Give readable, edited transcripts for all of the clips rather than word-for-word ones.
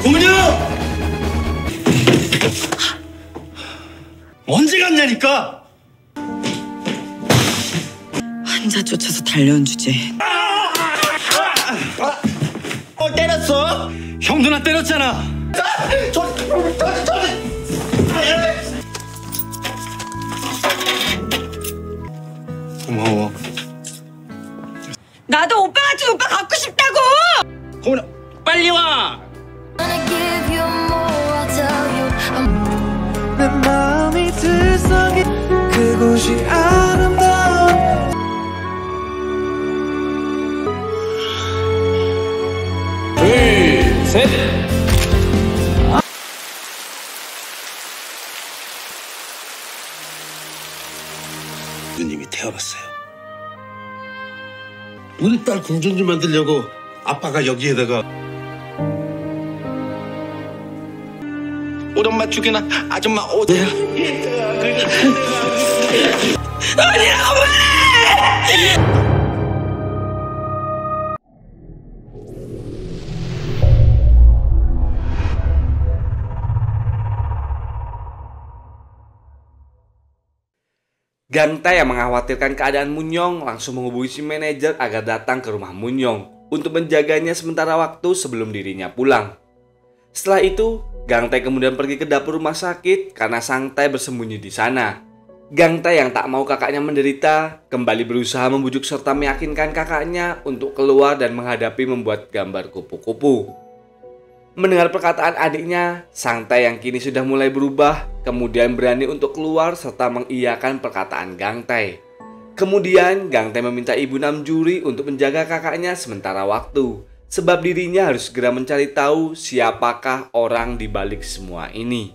고문요! 언제 갔냐니까! 환자 쫓아서 달려온 주제. 때렸어? 형도 나 때렸잖아. 고마워. 나도 오빠 같은 오빠 갖고 싶다고! 고문아, 빨리 와! 내 마음이 들썩이 그곳이 아름다운 둘, 셋! 누님이 태워봤어요. 우리 딸 궁전주 만들려고 아빠가 여기에다가 우리 엄마 죽이나 아줌마 오대야. 아니라고 말해! Gangtai yang mengkhawatirkan keadaan Munyong langsung menghubungi si manajer agar datang ke rumah Munyong untuk menjaganya sementara waktu sebelum dirinya pulang. Setelah itu, Gangtai kemudian pergi ke dapur rumah sakit karena Sangtai bersembunyi di sana. Gangtai yang tak mau kakaknya menderita kembali berusaha membujuk serta meyakinkan kakaknya untuk keluar dan menghadapi membuat gambar kupu-kupu. Mendengar perkataan adiknya, Sangtai yang kini sudah mulai berubah kemudian berani untuk keluar serta mengiyakan perkataan Gangtai. Kemudian Gangtai meminta Ibu Namjuri untuk menjaga kakaknya sementara waktu, sebab dirinya harus segera mencari tahu siapakah orang di balik semua ini.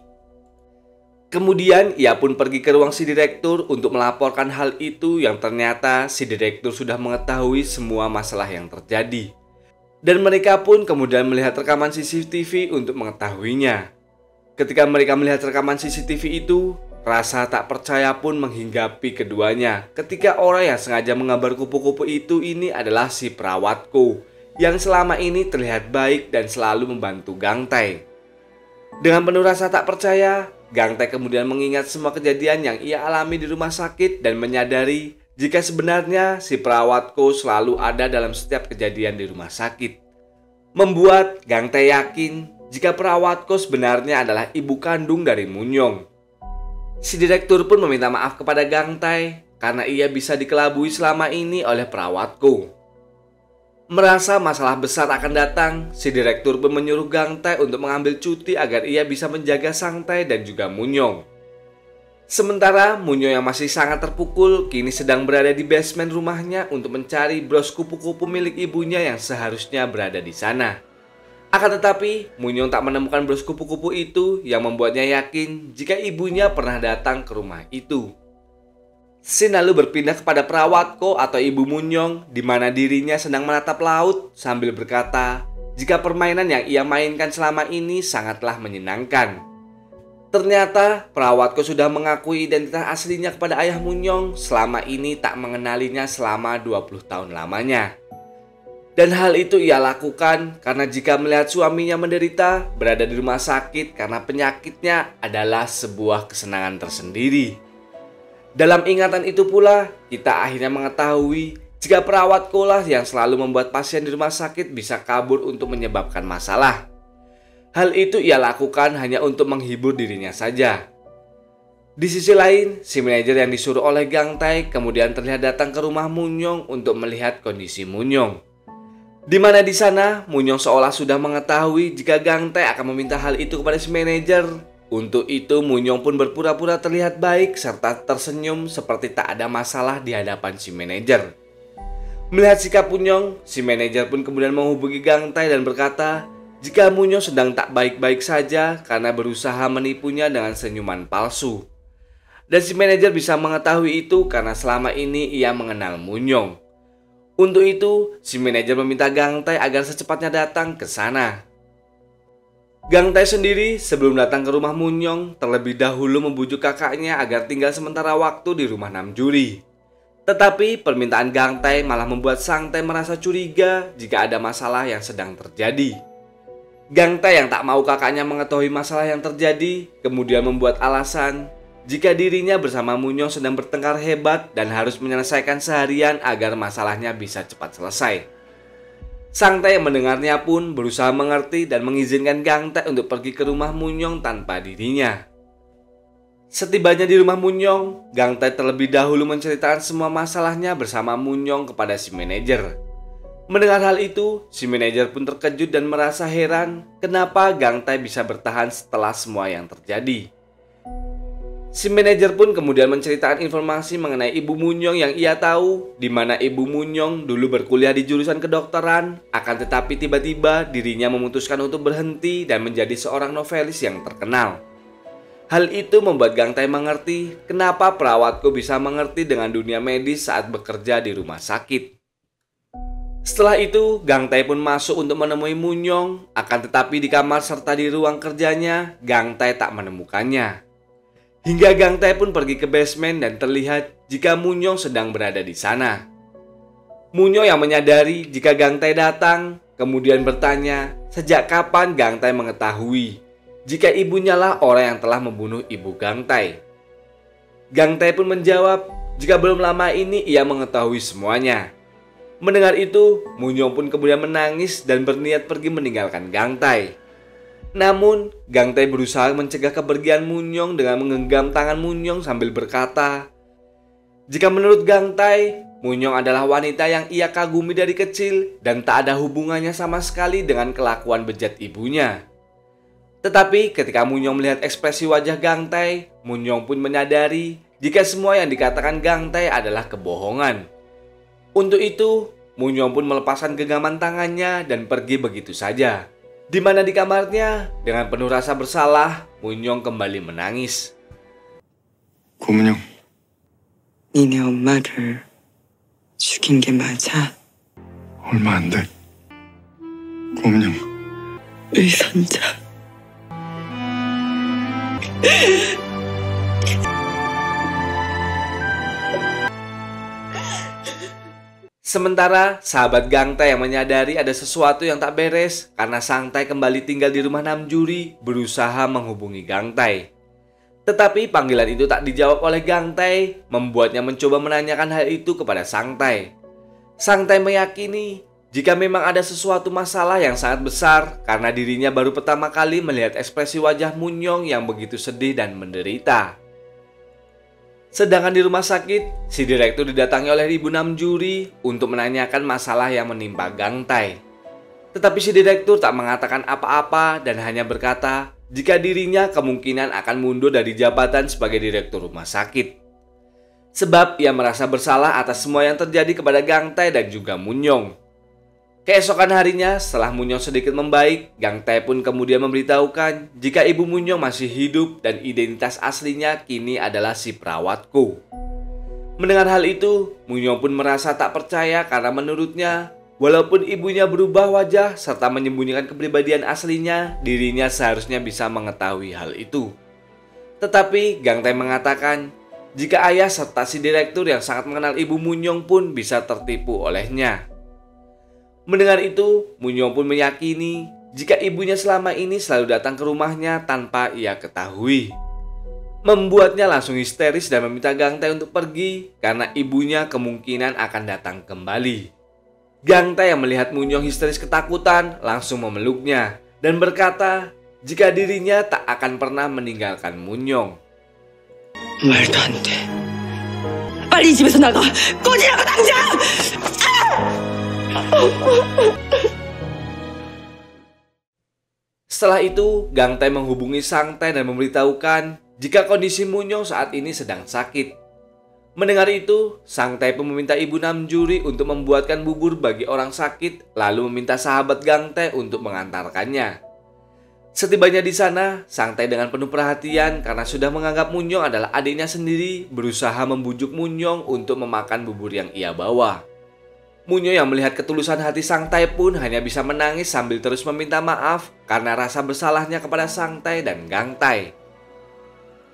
Kemudian ia pun pergi ke ruang si direktur untuk melaporkan hal itu yang ternyata si direktur sudah mengetahui semua masalah yang terjadi. Dan mereka pun kemudian melihat rekaman CCTV untuk mengetahuinya. Ketika mereka melihat rekaman CCTV itu, rasa tak percaya pun menghinggapi keduanya ketika orang yang sengaja menggambar kupu-kupu itu ini adalah si perawatku yang selama ini terlihat baik dan selalu membantu Gangtai. Dengan penuh rasa tak percaya, Gangtai kemudian mengingat semua kejadian yang ia alami di rumah sakit dan menyadari jika sebenarnya si perawatku selalu ada dalam setiap kejadian di rumah sakit. Membuat Gangtai yakin jika perawatku sebenarnya adalah ibu kandung dari Munyong. Si direktur pun meminta maaf kepada Gangtai karena ia bisa dikelabui selama ini oleh perawatku. Merasa masalah besar akan datang, si direktur pun menyuruh Gangtai untuk mengambil cuti agar ia bisa menjaga Sangtai dan juga Munyong. Sementara Munyong yang masih sangat terpukul kini sedang berada di basement rumahnya untuk mencari bros kupu-kupu milik ibunya yang seharusnya berada di sana. Akan tetapi Munyong tak menemukan bros kupu-kupu itu yang membuatnya yakin jika ibunya pernah datang ke rumah itu. Scene lalu berpindah kepada perawatku atau ibu Munyong di mana dirinya sedang menatap laut sambil berkata jika permainan yang ia mainkan selama ini sangatlah menyenangkan. Ternyata perawatku sudah mengakui identitas aslinya kepada ayah Munyong selama ini tak mengenalinya selama 20 tahun lamanya. Dan hal itu ia lakukan karena jika melihat suaminya menderita berada di rumah sakit karena penyakitnya adalah sebuah kesenangan tersendiri. Dalam ingatan itu pula kita akhirnya mengetahui jika perawatku lah yang selalu membuat pasien di rumah sakit bisa kabur untuk menyebabkan masalah. Hal itu ia lakukan hanya untuk menghibur dirinya saja. Di sisi lain, si manajer yang disuruh oleh Gangtai kemudian terlihat datang ke rumah Munyong untuk melihat kondisi Munyong. Di mana di sana Munyong seolah sudah mengetahui jika Gangtai akan meminta hal itu kepada si manajer. Untuk itu Munyong pun berpura-pura terlihat baik serta tersenyum seperti tak ada masalah di hadapan si manajer. Melihat sikap Munyong, si manajer pun kemudian menghubungi Gangtai dan berkata jika Munyong sedang tak baik-baik saja karena berusaha menipunya dengan senyuman palsu. Dan si manajer bisa mengetahui itu karena selama ini ia mengenal Munyong. Untuk itu, si manajer meminta Gangtai agar secepatnya datang ke sana. Gangtai sendiri sebelum datang ke rumah Munyong terlebih dahulu membujuk kakaknya agar tinggal sementara waktu di rumah Namjuri. Tetapi permintaan Gangtai malah membuat Sangtai merasa curiga jika ada masalah yang sedang terjadi. Gang Tae yang tak mau kakaknya mengetahui masalah yang terjadi, kemudian membuat alasan jika dirinya bersama Munyong sedang bertengkar hebat dan harus menyelesaikan seharian agar masalahnya bisa cepat selesai. Sang Tae yang mendengarnya pun berusaha mengerti dan mengizinkan Gang Tae untuk pergi ke rumah Munyong tanpa dirinya. Setibanya di rumah Munyong, Gang Tae terlebih dahulu menceritakan semua masalahnya bersama Munyong kepada si manajer. Mendengar hal itu, si manajer pun terkejut dan merasa heran kenapa Gang Tae bisa bertahan setelah semua yang terjadi. Si manajer pun kemudian menceritakan informasi mengenai Ibu Munyong yang ia tahu, di mana Ibu Munyong dulu berkuliah di jurusan kedokteran, akan tetapi tiba-tiba dirinya memutuskan untuk berhenti dan menjadi seorang novelis yang terkenal. Hal itu membuat Gang Tae mengerti kenapa perawatku bisa mengerti dengan dunia medis saat bekerja di rumah sakit. Setelah itu, Gang Tae pun masuk untuk menemui Munyong, akan tetapi di kamar serta di ruang kerjanya, Gang Tae tak menemukannya. Hingga Gang Tae pun pergi ke basement dan terlihat jika Munyong sedang berada di sana. Munyong yang menyadari jika Gang Tae datang, kemudian bertanya sejak kapan Gang Tae mengetahui jika ibunya lah orang yang telah membunuh ibu Gang Tae. Gang Tae pun menjawab jika belum lama ini ia mengetahui semuanya. Mendengar itu, Munyong pun kemudian menangis dan berniat pergi meninggalkan Gang Tae. Namun, Gang Tae berusaha mencegah kepergian Munyong dengan menggenggam tangan Munyong sambil berkata, jika menurut Gang Tae, Munyong adalah wanita yang ia kagumi dari kecil dan tak ada hubungannya sama sekali dengan kelakuan bejat ibunya. Tetapi ketika Munyong melihat ekspresi wajah Gang Tae, Munyong pun menyadari jika semua yang dikatakan Gang Tae adalah kebohongan. Untuk itu, Munyong pun melepaskan genggaman tangannya dan pergi begitu saja. Di mana di kamarnya, dengan penuh rasa bersalah, Munyong kembali menangis. 고문영, 니네 엄마를 죽인 게 맞아? 얼마 안 돼. 고문영, 의선자. Sementara sahabat Gang Tae yang menyadari ada sesuatu yang tak beres karena Sang Tae kembali tinggal di rumah Namjuri berusaha menghubungi Gang Tae. Tetapi panggilan itu tak dijawab oleh Gang Tae, membuatnya mencoba menanyakan hal itu kepada Sang Tae. Sang Tae meyakini jika memang ada sesuatu masalah yang sangat besar karena dirinya baru pertama kali melihat ekspresi wajah Munyong yang begitu sedih dan menderita. Sedangkan di rumah sakit, si direktur didatangi oleh Ibu Namjuri untuk menanyakan masalah yang menimpa Gang Tae. Tetapi si direktur tak mengatakan apa-apa dan hanya berkata jika dirinya kemungkinan akan mundur dari jabatan sebagai direktur rumah sakit. Sebab ia merasa bersalah atas semua yang terjadi kepada Gang Tae dan juga Munyong. Keesokan harinya, setelah Munyong sedikit membaik, Gang Tae pun kemudian memberitahukan jika ibu Munyong masih hidup dan identitas aslinya kini adalah si perawatku. Mendengar hal itu, Munyong pun merasa tak percaya karena menurutnya, walaupun ibunya berubah wajah serta menyembunyikan kepribadian aslinya, dirinya seharusnya bisa mengetahui hal itu. Tetapi Gang Tae mengatakan jika ayah serta si direktur yang sangat mengenal ibu Munyong pun bisa tertipu olehnya. Mendengar itu, Munyong pun meyakini jika ibunya selama ini selalu datang ke rumahnya tanpa ia ketahui. Membuatnya langsung histeris dan meminta Gang Tae untuk pergi karena ibunya kemungkinan akan datang kembali. Gang Tae yang melihat Munyong histeris ketakutan langsung memeluknya dan berkata jika dirinya tak akan pernah meninggalkan Munyong. 말도 안 돼. 빨리 이 집에서 나가. 꺼지라고 당장! Setelah itu, Gang Tae menghubungi Sang Tae dan memberitahukan jika kondisi Munyong saat ini sedang sakit. Mendengar itu, Sang Tae pun meminta Ibu Namjuri untuk membuatkan bubur bagi orang sakit, lalu meminta sahabat Gang Tae untuk mengantarkannya. Setibanya di sana, Sang Tae dengan penuh perhatian karena sudah menganggap Munyong adalah adiknya sendiri, berusaha membujuk Munyong untuk memakan bubur yang ia bawa. Munyong yang melihat ketulusan hati Sang Tae pun hanya bisa menangis sambil terus meminta maaf karena rasa bersalahnya kepada Sang Tae dan Gang Tae.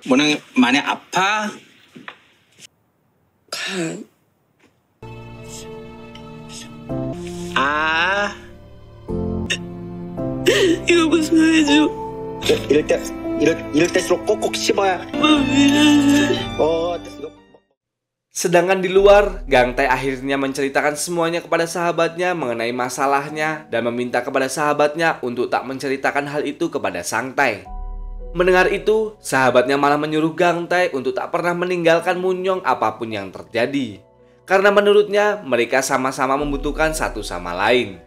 뭐는 많이 아파? 아. 이거 고소해줘. 이럴 때일수록 꼭꼭 씹어야. Sedangkan di luar, Gang Tae akhirnya menceritakan semuanya kepada sahabatnya mengenai masalahnya dan meminta kepada sahabatnya untuk tak menceritakan hal itu kepada Sang Tae. Mendengar itu, sahabatnya malah menyuruh Gang Tae untuk tak pernah meninggalkan Munyong apapun yang terjadi. Karena menurutnya mereka sama-sama membutuhkan satu sama lain.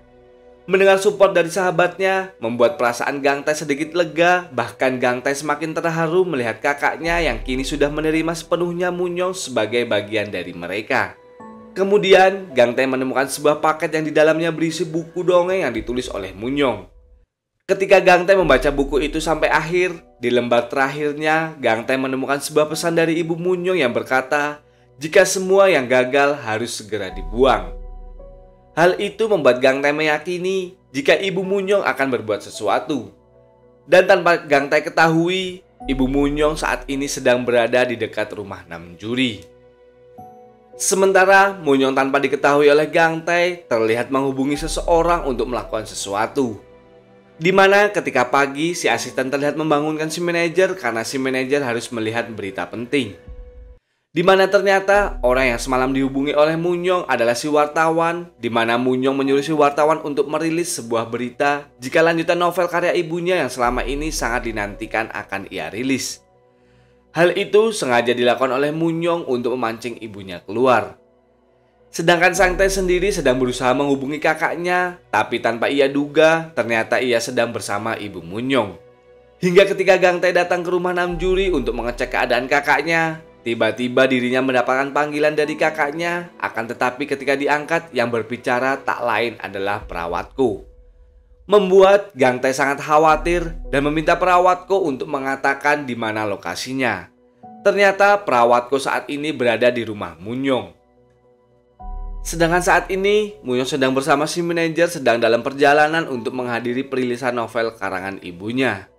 Mendengar support dari sahabatnya membuat perasaan Gang Tae sedikit lega. Bahkan Gang Tae semakin terharu melihat kakaknya yang kini sudah menerima sepenuhnya Munyong sebagai bagian dari mereka. Kemudian Gang Tae menemukan sebuah paket yang di dalamnya berisi buku dongeng yang ditulis oleh Munyong. Ketika Gang Tae membaca buku itu sampai akhir, di lembar terakhirnya Gang Tae menemukan sebuah pesan dari ibu Munyong yang berkata, jika semua yang gagal harus segera dibuang. Hal itu membuat Gang Tae meyakini jika ibu Munyong akan berbuat sesuatu. Dan tanpa Gang Tae ketahui, ibu Munyong saat ini sedang berada di dekat rumah Namjuri. Sementara Munyong tanpa diketahui oleh Gang Tae terlihat menghubungi seseorang untuk melakukan sesuatu. Di mana ketika pagi si asisten terlihat membangunkan si manajer karena si manajer harus melihat berita penting. Di mana ternyata orang yang semalam dihubungi oleh Munyong adalah si wartawan, di mana Munyong menyuruh si wartawan untuk merilis sebuah berita jika lanjutan novel karya ibunya yang selama ini sangat dinantikan akan ia rilis. Hal itu sengaja dilakukan oleh Munyong untuk memancing ibunya keluar. Sedangkan Sang Tae sendiri sedang berusaha menghubungi kakaknya, tapi tanpa ia duga ternyata ia sedang bersama ibu Munyong. Hingga ketika Gang Tae datang ke rumah Namjuri untuk mengecek keadaan kakaknya, tiba-tiba dirinya mendapatkan panggilan dari kakaknya, akan tetapi ketika diangkat yang berbicara tak lain adalah perawatku. Membuat Gang Tae sangat khawatir dan meminta perawatku untuk mengatakan di mana lokasinya. Ternyata perawatku saat ini berada di rumah Munyong. Sedangkan saat ini Munyong sedang bersama si manajer sedang dalam perjalanan untuk menghadiri perilisan novel karangan ibunya.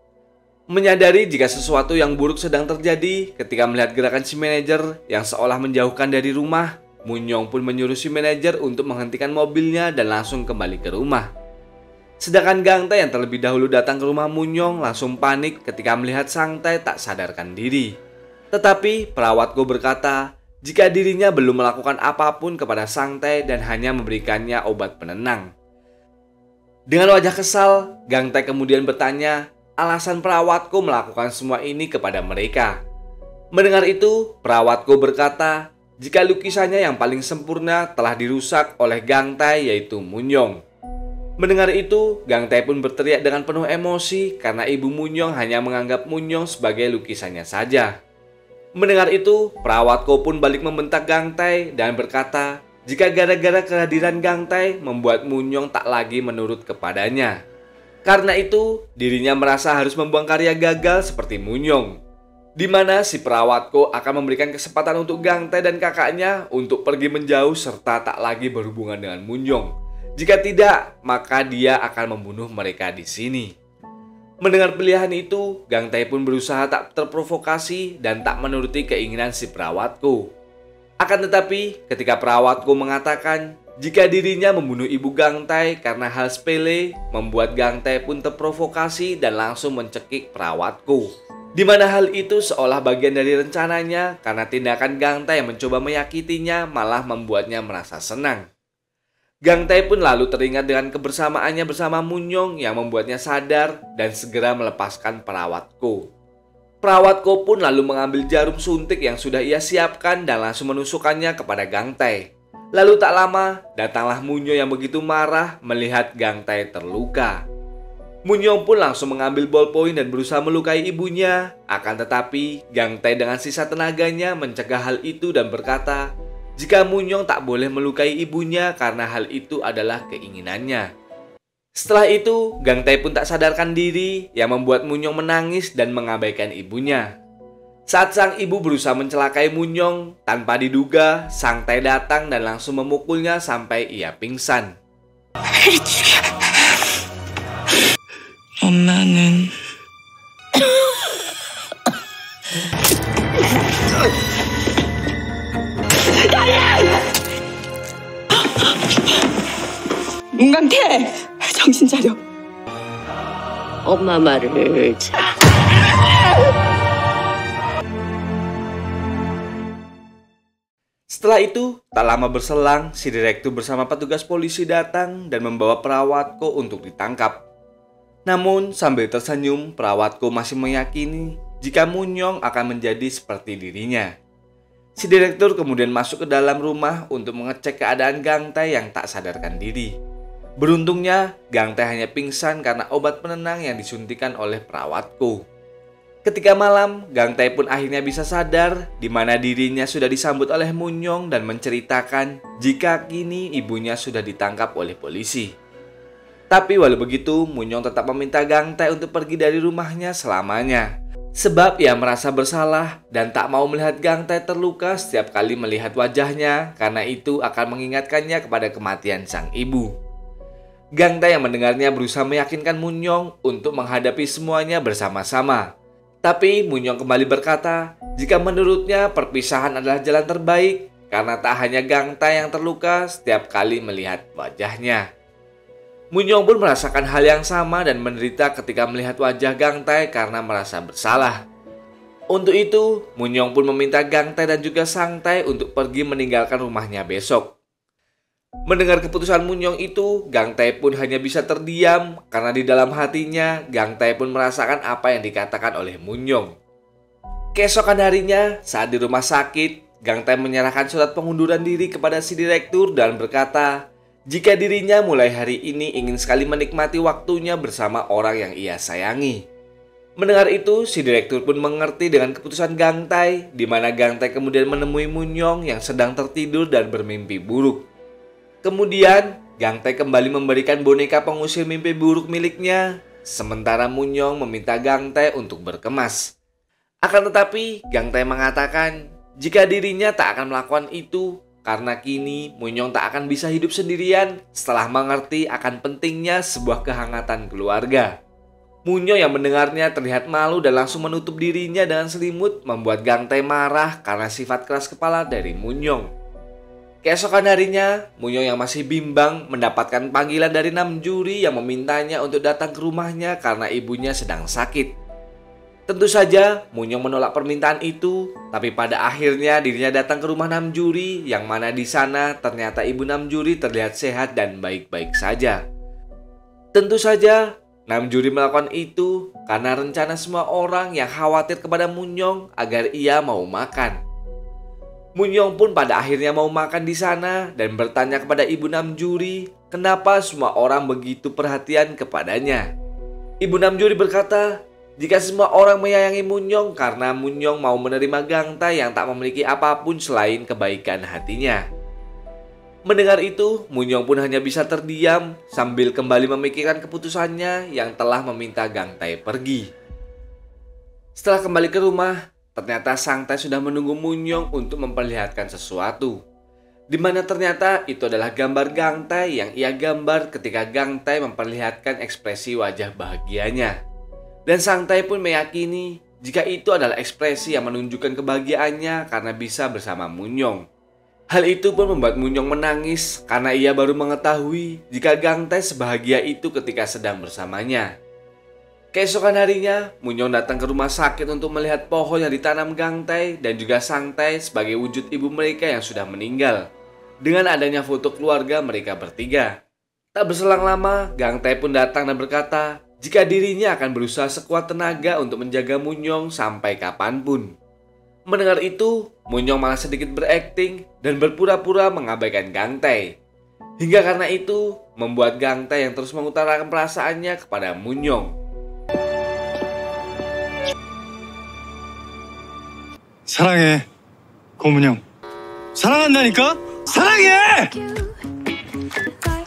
Menyadari jika sesuatu yang buruk sedang terjadi ketika melihat gerakan si manajer yang seolah menjauhkan dari rumah, Munyong pun menyuruh si manajer untuk menghentikan mobilnya dan langsung kembali ke rumah. Sedangkan Gang Tae yang terlebih dahulu datang ke rumah Munyong langsung panik ketika melihat Sang Tae tak sadarkan diri. Tetapi perawatku berkata jika dirinya belum melakukan apapun kepada Sang Tae dan hanya memberikannya obat penenang. Dengan wajah kesal, Gang Tae kemudian bertanya alasan perawatku melakukan semua ini kepada mereka. Mendengar itu, perawatku berkata jika lukisannya yang paling sempurna telah dirusak oleh Gang Tae yaitu Munyong. Mendengar itu, Gang Tae pun berteriak dengan penuh emosi karena ibu Munyong hanya menganggap Munyong sebagai lukisannya saja. Mendengar itu, perawatku pun balik membentak Gang Tae dan berkata jika gara-gara kehadiran Gang Tae membuat Munyong tak lagi menurut kepadanya. Karena itu, dirinya merasa harus membuang karya gagal seperti Munyong. Di mana si perawatku akan memberikan kesempatan untuk Gang Tae dan kakaknya untuk pergi menjauh serta tak lagi berhubungan dengan Munyong. Jika tidak, maka dia akan membunuh mereka di sini. Mendengar pilihan itu, Gang Tae pun berusaha tak terprovokasi dan tak menuruti keinginan si perawatku. Akan tetapi, ketika perawatku mengatakan jika dirinya membunuh ibu Gang Tae karena hal sepele, membuat Gang Tae pun terprovokasi dan langsung mencekik perawatku. Di mana hal itu seolah bagian dari rencananya karena tindakan Gang Tae yang mencoba menyakitinya malah membuatnya merasa senang. Gang Tae pun lalu teringat dengan kebersamaannya bersama Munyong yang membuatnya sadar dan segera melepaskan perawatku. Perawatku pun lalu mengambil jarum suntik yang sudah ia siapkan dan langsung menusukkannya kepada Gang Tae. Lalu tak lama, datanglah Munyong yang begitu marah melihat Gang Tae terluka. Munyong pun langsung mengambil ballpoint dan berusaha melukai ibunya. Akan tetapi, Gang Tae dengan sisa tenaganya mencegah hal itu dan berkata jika Munyong tak boleh melukai ibunya karena hal itu adalah keinginannya. Setelah itu, Gang Tae pun tak sadarkan diri yang membuat Munyong menangis dan mengabaikan ibunya. Saat sang ibu berusaha mencelakai Munyong, tanpa diduga, Sang Tae datang dan langsung memukulnya sampai ia pingsan. 엄마는 문강태! 정신 차려. 엄마 말을 잘. Setelah itu, tak lama berselang, si direktur bersama petugas polisi datang dan membawa perawatku untuk ditangkap. Namun, sambil tersenyum, perawatku masih meyakini jika Munyong akan menjadi seperti dirinya. Si direktur kemudian masuk ke dalam rumah untuk mengecek keadaan Gang Tae yang tak sadarkan diri. Beruntungnya, Gang Tae hanya pingsan karena obat penenang yang disuntikan oleh perawatku. Ketika malam, Gang Tae pun akhirnya bisa sadar di mana dirinya sudah disambut oleh Munyong dan menceritakan jika kini ibunya sudah ditangkap oleh polisi. Tapi walau begitu, Munyong tetap meminta Gang Tae untuk pergi dari rumahnya selamanya. Sebab ia merasa bersalah dan tak mau melihat Gang Tae terluka setiap kali melihat wajahnya karena itu akan mengingatkannya kepada kematian sang ibu. Gang Tae yang mendengarnya berusaha meyakinkan Munyong untuk menghadapi semuanya bersama-sama. Tapi Munyong kembali berkata jika menurutnya perpisahan adalah jalan terbaik karena tak hanya Gang Tae yang terluka setiap kali melihat wajahnya. Munyong pun merasakan hal yang sama dan menderita ketika melihat wajah Gang Tae karena merasa bersalah. Untuk itu, Munyong pun meminta Gang Tae dan juga Sang Tae untuk pergi meninggalkan rumahnya besok. Mendengar keputusan Munyong itu, Gang Tae pun hanya bisa terdiam karena di dalam hatinya Gang Tae pun merasakan apa yang dikatakan oleh Munyong. Keesokan harinya, saat di rumah sakit, Gang Tae menyerahkan surat pengunduran diri kepada si direktur dan berkata jika dirinya mulai hari ini ingin sekali menikmati waktunya bersama orang yang ia sayangi. Mendengar itu, si direktur pun mengerti dengan keputusan Gang Tae, di mana Gang Tae kemudian menemui Munyong yang sedang tertidur dan bermimpi buruk. Kemudian, Gang Tae kembali memberikan boneka pengusir mimpi buruk miliknya, sementara Munyong meminta Gang Tae untuk berkemas. Akan tetapi, Gang Tae mengatakan jika dirinya tak akan melakukan itu karena kini Munyong tak akan bisa hidup sendirian setelah mengerti akan pentingnya sebuah kehangatan keluarga. Munyong yang mendengarnya terlihat malu dan langsung menutup dirinya dengan selimut membuat Gang Tae marah karena sifat keras kepala dari Munyong. Keesokan harinya, Munyong yang masih bimbang mendapatkan panggilan dari Namjuri yang memintanya untuk datang ke rumahnya karena ibunya sedang sakit. Tentu saja, Munyong menolak permintaan itu, tapi pada akhirnya dirinya datang ke rumah Namjuri yang mana di sana ternyata ibu Namjuri terlihat sehat dan baik-baik saja. Tentu saja, Namjuri melakukan itu karena rencana semua orang yang khawatir kepada Munyong agar ia mau makan. Munyong pun pada akhirnya mau makan di sana dan bertanya kepada ibu Namjuri kenapa semua orang begitu perhatian kepadanya. Ibu Namjuri berkata jika semua orang menyayangi Munyong karena Munyong mau menerima Gang Tae yang tak memiliki apapun selain kebaikan hatinya. Mendengar itu, Munyong pun hanya bisa terdiam sambil kembali memikirkan keputusannya yang telah meminta Gang Tae pergi. Setelah kembali ke rumah, ternyata Sang Tae sudah menunggu Munyong untuk memperlihatkan sesuatu. Di mana ternyata itu adalah gambar Gang Tae yang ia gambar ketika Gang Tae memperlihatkan ekspresi wajah bahagianya. Dan Sang Tae pun meyakini jika itu adalah ekspresi yang menunjukkan kebahagiaannya karena bisa bersama Munyong. Hal itu pun membuat Munyong menangis karena ia baru mengetahui jika Gang Tae sebahagia itu ketika sedang bersamanya. Keesokan harinya, Munyong datang ke rumah sakit untuk melihat pohon yang ditanam Gang Tae dan juga Sang Tae sebagai wujud ibu mereka yang sudah meninggal. Dengan adanya foto keluarga mereka bertiga. Tak berselang lama, Gang Tae pun datang dan berkata jika dirinya akan berusaha sekuat tenaga untuk menjaga Munyong sampai kapanpun. Mendengar itu, Munyong malah sedikit berakting dan berpura-pura mengabaikan Gang Tae. Hingga karena itu, membuat Gang Tae yang terus mengutarakan perasaannya kepada Munyong. 사랑해, 고문영. 사랑한다니까? 사랑해!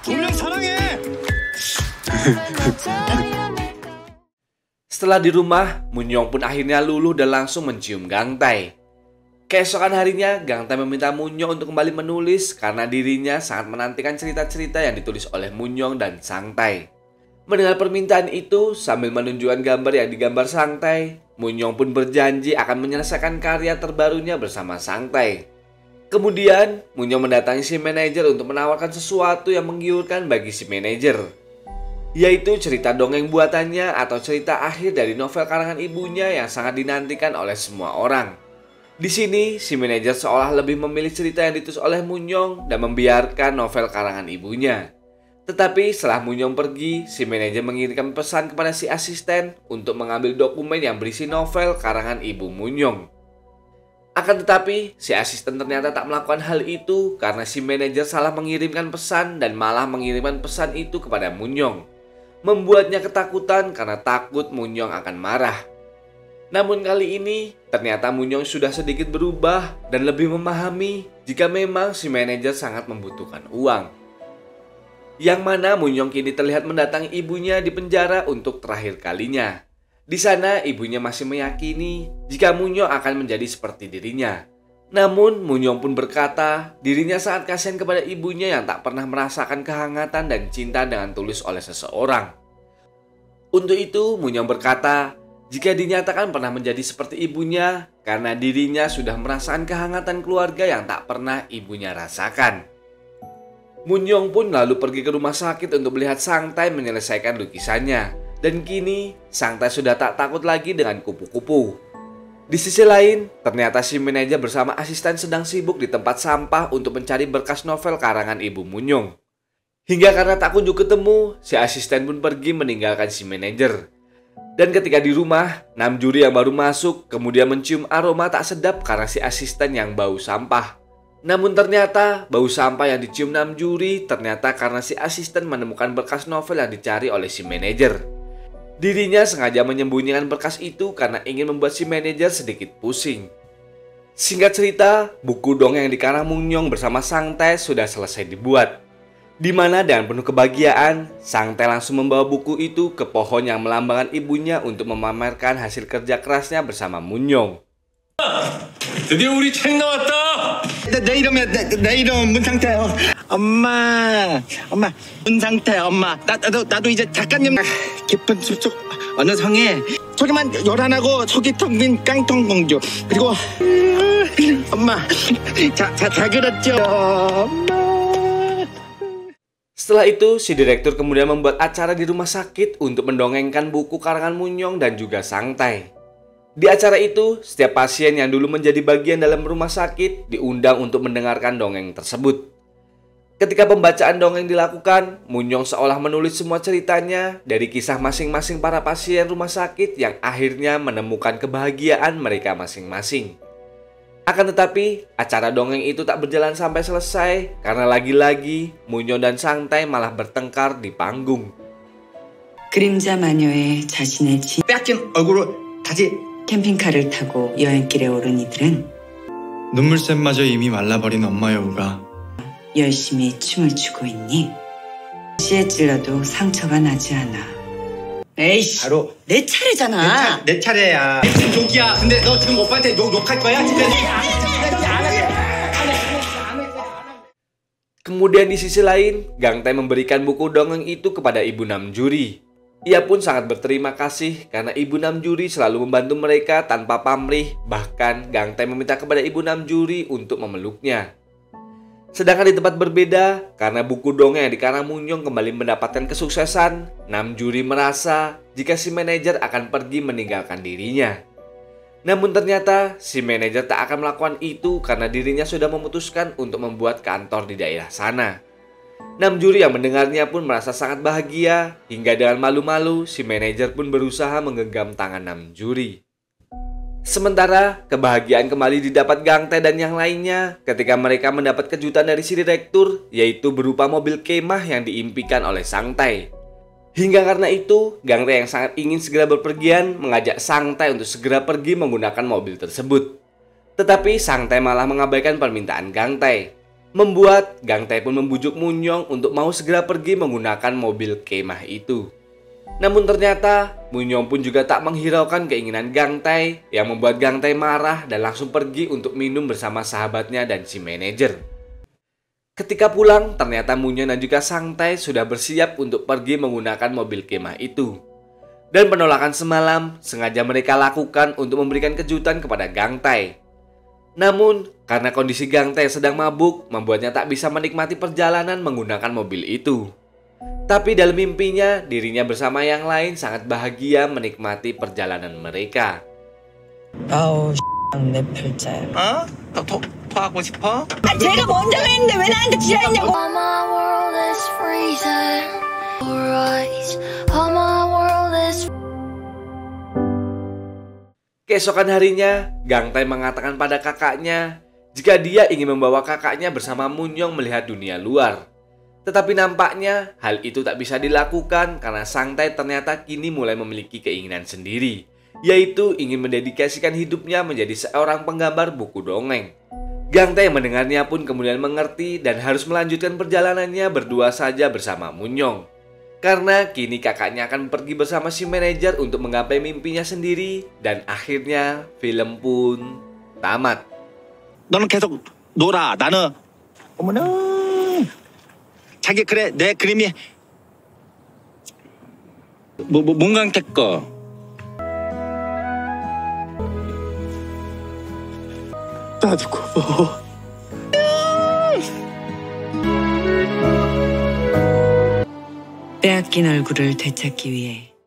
고문영 사랑해! Setelah di rumah, Munyong pun akhirnya luluh dan langsung mencium Gang Tae. Keesokan harinya, Gang Tae meminta Munyong untuk kembali menulis karena dirinya sangat menantikan cerita-cerita yang ditulis oleh Munyong dan Sang Tae. Mendengar permintaan itu, sambil menunjukkan gambar yang digambar Sang Tae, Munyong pun berjanji akan menyelesaikan karya terbarunya bersama Sang Tae. Kemudian, Munyong mendatangi si manajer untuk menawarkan sesuatu yang menggiurkan bagi si manajer. yaitu cerita dongeng buatannya atau cerita akhir dari novel karangan ibunya yang sangat dinantikan oleh semua orang. Di sini, si manajer seolah lebih memilih cerita yang ditulis oleh Moon-young dan membiarkan novel karangan ibunya. Tetapi setelah Moon-young pergi, si manajer mengirimkan pesan kepada si asisten untuk mengambil dokumen yang berisi novel karangan ibu Moon-young. Akan tetapi, si asisten ternyata tak melakukan hal itu karena si manajer salah mengirimkan pesan dan malah mengirimkan pesan itu kepada Moon-young, membuatnya ketakutan karena takut Moon-young akan marah. Namun kali ini, ternyata Moon-young sudah sedikit berubah dan lebih memahami jika memang si manajer sangat membutuhkan uang. Yang mana Moon-young kini terlihat mendatangi ibunya di penjara untuk terakhir kalinya. Di sana ibunya masih meyakini jika Moon-young akan menjadi seperti dirinya. Namun Moon-young pun berkata dirinya sangat kasihan kepada ibunya yang tak pernah merasakan kehangatan dan cinta dengan tulus oleh seseorang. Untuk itu Moon-young berkata jika dinyatakan pernah menjadi seperti ibunya karena dirinya sudah merasakan kehangatan keluarga yang tak pernah ibunya rasakan. Moon-young pun lalu pergi ke rumah sakit untuk melihat Sang-tae menyelesaikan lukisannya. Dan kini Sang-tae sudah tak takut lagi dengan kupu-kupu. Di sisi lain, ternyata si manajer bersama asisten sedang sibuk di tempat sampah untuk mencari berkas novel karangan ibu Moon-young. Hingga karena tak kunjung ketemu, si asisten pun pergi meninggalkan si manajer. Dan ketika di rumah, Namjuri yang baru masuk kemudian mencium aroma tak sedap karena si asisten yang bau sampah. Namun ternyata bau sampah yang dicium Namjuri ternyata karena si asisten menemukan berkas novel yang dicari oleh si manajer. Dirinya sengaja menyembunyikan berkas itu karena ingin membuat si manajer sedikit pusing. Singkat cerita, buku dongeng yang dikarang Moon-young bersama Sang-tae sudah selesai dibuat. Di mana dengan penuh kebahagiaan, Sang-tae langsung membawa buku itu ke pohon yang melambangkan ibunya untuk memamerkan hasil kerja kerasnya bersama Moon-young. 드디어 우리 책 나왔다. 내 이름은 문상태요. 엄마, 문상태 엄마. 나도 이제 작가님. 깊은 숲속 어느 성에 소리만 요란하고 속이 텅 빈 깡통 공주. 그리고 엄마, 잘 그렸죠. 엄마. Setelah itu, si direktur kemudian membuat acara di rumah sakit untuk mendongengkan buku karangan Moon-young dan juga Sang-tae. Di acara itu, setiap pasien yang dulu menjadi bagian dalam rumah sakit diundang untuk mendengarkan dongeng tersebut. Ketika pembacaan dongeng dilakukan, Moon-young seolah menulis semua ceritanya dari kisah masing-masing para pasien rumah sakit yang akhirnya menemukan kebahagiaan mereka masing-masing. Akan tetapi, acara dongeng itu tak berjalan sampai selesai karena lagi-lagi Moon-young dan Sang-tae malah bertengkar di panggung. 그림자 마녀의 자신의 빼앗긴 얼굴로 다시 캠핑카를 타고 여행길에 오른 이들은 눈물샘마저 이미 말라버린 엄마 여우가 열심히 춤을 추고 있니? 시에 찔러도 상처가 나지 않아. 에이씨, 바로 내 차례잖아. 내 차례야. 지금 욕이야. 근데 너 지금 오빠한테 욕할 거야? 진짜. Kemudian di sisi lain, Gang-tae memberikan buku dongeng itu kepada Ibu Namjuri. Ia pun sangat berterima kasih karena Ibu Namjuri selalu membantu mereka tanpa pamrih. Bahkan Gang-tae meminta kepada Ibu Namjuri untuk memeluknya. Sedangkan di tempat berbeda, karena buku dongeng yang dikarang Moon-young kembali mendapatkan kesuksesan, Namjuri merasa jika si manajer akan pergi meninggalkan dirinya. Namun ternyata si manajer tak akan melakukan itu karena dirinya sudah memutuskan untuk membuat kantor di daerah sana. Namjuri yang mendengarnya pun merasa sangat bahagia, hingga dengan malu-malu si manajer pun berusaha menggenggam tangan Namjuri. Sementara kebahagiaan kembali didapat Gang-tae dan yang lainnya ketika mereka mendapat kejutan dari si direktur, yaitu berupa mobil kemah yang diimpikan oleh Sang-tae. Hingga karena itu, Gang-tae yang sangat ingin segera berpergian mengajak Sang-tae untuk segera pergi menggunakan mobil tersebut. Tetapi Sang-tae malah mengabaikan permintaan Gang-tae, membuat Gang-tae pun membujuk Moon-young untuk mau segera pergi menggunakan mobil kemah itu. Namun ternyata Moon-young pun juga tak menghiraukan keinginan Gang-tae yang membuat Gang-tae marah dan langsung pergi untuk minum bersama sahabatnya dan si manajer. Ketika pulang, ternyata Moon-young dan juga Sang-tae sudah bersiap untuk pergi menggunakan mobil kemah itu. Dan penolakan semalam sengaja mereka lakukan untuk memberikan kejutan kepada Gang-tae. Namun, karena kondisi Gang-tae sedang mabuk, membuatnya tak bisa menikmati perjalanan menggunakan mobil itu. Tapi dalam mimpinya, dirinya bersama yang lain sangat bahagia menikmati perjalanan mereka. 아우 내 팔자야. 어? 너 토하고 싶어? 제가 먼저 했는데 왜 나한테 지랄했냐고. All my world is freezing. Your eyes, all my world is. Keesokan harinya, Gang Tae mengatakan pada kakaknya jika dia ingin membawa kakaknya bersama Munyong melihat dunia luar. Tetapi nampaknya hal itu tak bisa dilakukan karena Sang Tae ternyata kini mulai memiliki keinginan sendiri, yaitu ingin mendedikasikan hidupnya menjadi seorang penggambar buku dongeng. Gang Tae mendengarnya pun kemudian mengerti dan harus melanjutkan perjalanannya berdua saja bersama Munyong. Karena kini kakaknya akan pergi bersama si manajer untuk menggapai mimpinya sendiri dan akhirnya film pun tamat. 너는 계속 놀아. 나는 어머나. 자기 그래 내 그림이 뭔가 거. 나도 고마워. 빼앗긴 얼굴을 되찾기 위해